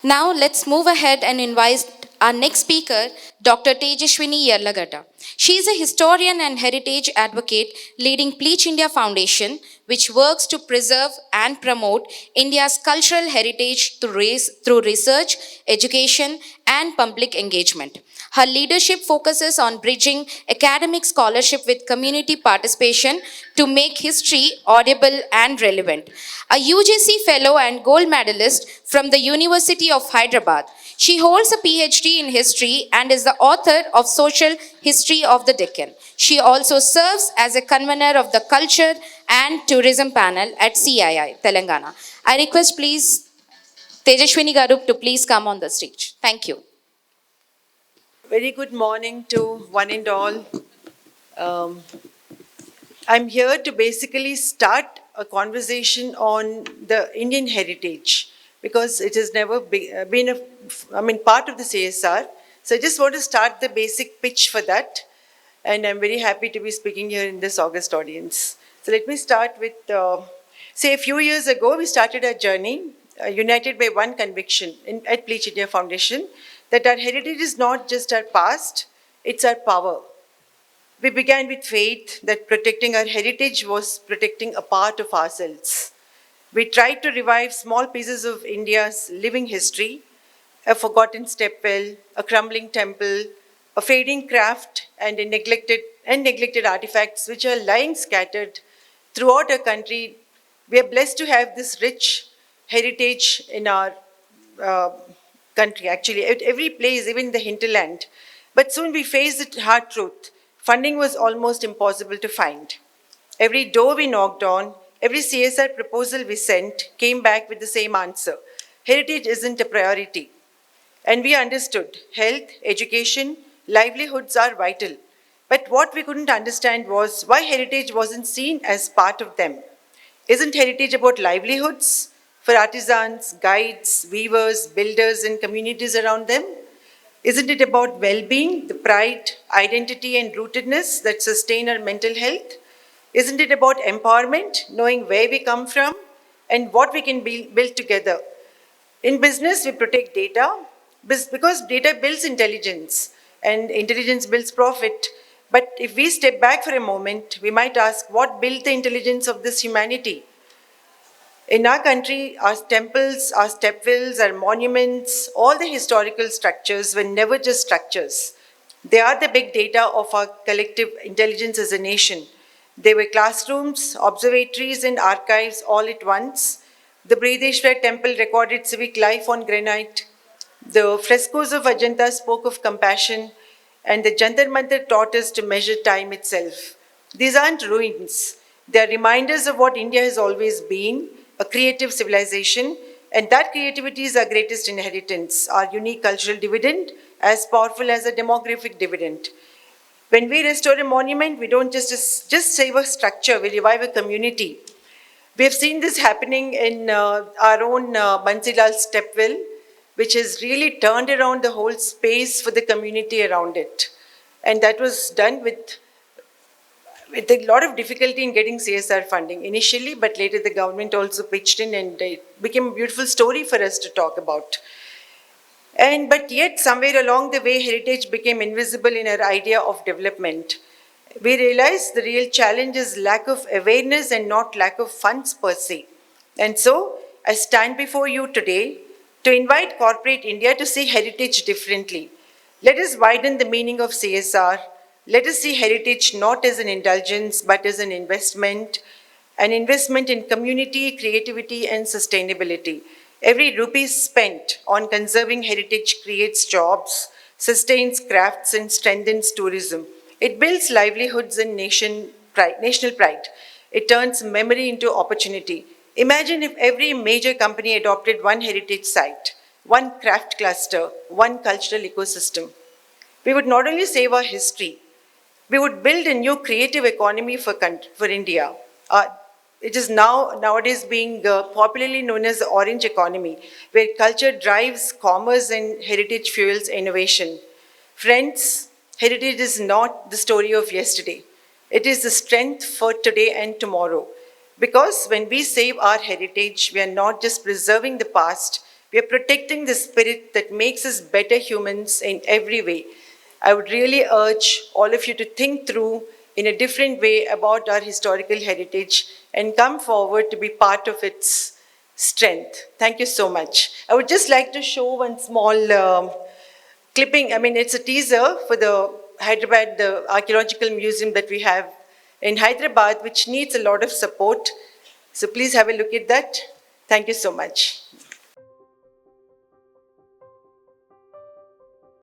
Now let's move ahead and invite our next speaker, Dr. Tejashwini Yerlagada. She is a historian and heritage advocate leading Pleach India Foundation, which works to preserve and promote India's cultural heritage through research, education, and public engagement. Her leadership focuses on bridging academic scholarship with community participation to make history audible and relevant. A UGC fellow and gold medalist from the University of Hyderabad, she holds a PhD in history and is the author of Social History of the Deccan. She also serves as a convener of the Culture and Tourism panel at CII, Telangana. I request please Tejashwini Garu to please come on the stage. Thank you. Very good morning to one and all. Um, I'm here to basically start a conversation on the Indian heritage because it has never been part of the CSR. So I just want to start the basic pitch for that. And I'm very happy to be speaking here in this August audience. So let me start with, say a few years ago, we started our journey, united by one conviction at Pleach India Foundation, that our heritage is not just our past, it's our power. We began with faith that protecting our heritage was protecting a part of ourselves. We tried to revive small pieces of India's living history, a forgotten stepwell, a crumbling temple, a fading craft, and neglected artifacts which are lying scattered throughout our country. We are blessed to have this rich heritage in our uh, country, actually, at every place, even the hinterland. But soon we faced the hard truth. Funding was almost impossible to find. Every door we knocked on, every CSR proposal we sent came back with the same answer. Heritage isn't a priority. And we understood health, education, livelihoods are vital. But what we couldn't understand was why heritage wasn't seen as part of them. Isn't heritage about livelihoods for artisans, guides, weavers, builders, and communities around them? Isn't it about well being, the pride, identity, and rootedness that sustain our mental health? Isn't it about empowerment, knowing where we come from and what we can build together? In business, we protect data because data builds intelligence and intelligence builds profit. But if we step back for a moment, we might ask what built the intelligence of this humanity? In our country, our temples, our stepwells, our monuments, all the historical structures were never just structures. They are the big data of our collective intelligence as a nation. They were classrooms, observatories, and archives all at once. The Brihadeshwara temple recorded civic life on granite. The frescoes of Ajanta spoke of compassion, and the Jantar Mantar taught us to measure time itself. These aren't ruins, they are reminders of what India has always been, a creative civilization, and that creativity is our greatest inheritance, our unique cultural dividend, as powerful as a demographic dividend. When we restore a monument, we don't just save a structure, we revive a community. We have seen this happening in our own Bansilal stepwell, which has really turned around the whole space for the community around it. And that was done with a lot of difficulty in getting CSR funding initially, but later the government also pitched in and it became a beautiful story for us to talk about. But yet, somewhere along the way, heritage became invisible in our idea of development. We realized the real challenge is lack of awareness and not lack of funds per se. And so, I stand before you today to invite corporate India to see heritage differently. Let us widen the meaning of CSR. Let us see heritage not as an indulgence but as an investment in community, creativity, and sustainability. Every rupee spent on conserving heritage creates jobs, sustains crafts, and strengthens tourism. It builds livelihoods and national pride. It turns memory into opportunity. Imagine if every major company adopted one heritage site, one craft cluster, one cultural ecosystem. We would not only save our history, we would build a new creative economy for India. Uh, it is nowadays being popularly known as the orange economy, where culture drives commerce and heritage fuels innovation. Friends, heritage is not the story of yesterday. It is the strength for today and tomorrow. Because when we save our heritage, we are not just preserving the past, We are protecting the spirit that makes us better humans in every way. I would really urge all of you to think through in a different way about our historical heritage and come forward to be part of its strength. Thank you so much. I would just like to show one small clipping. I mean, it's a teaser for the Hyderabad, the archaeological museum that we have in Hyderabad, which needs a lot of support. So please have a look at that. Thank you so much.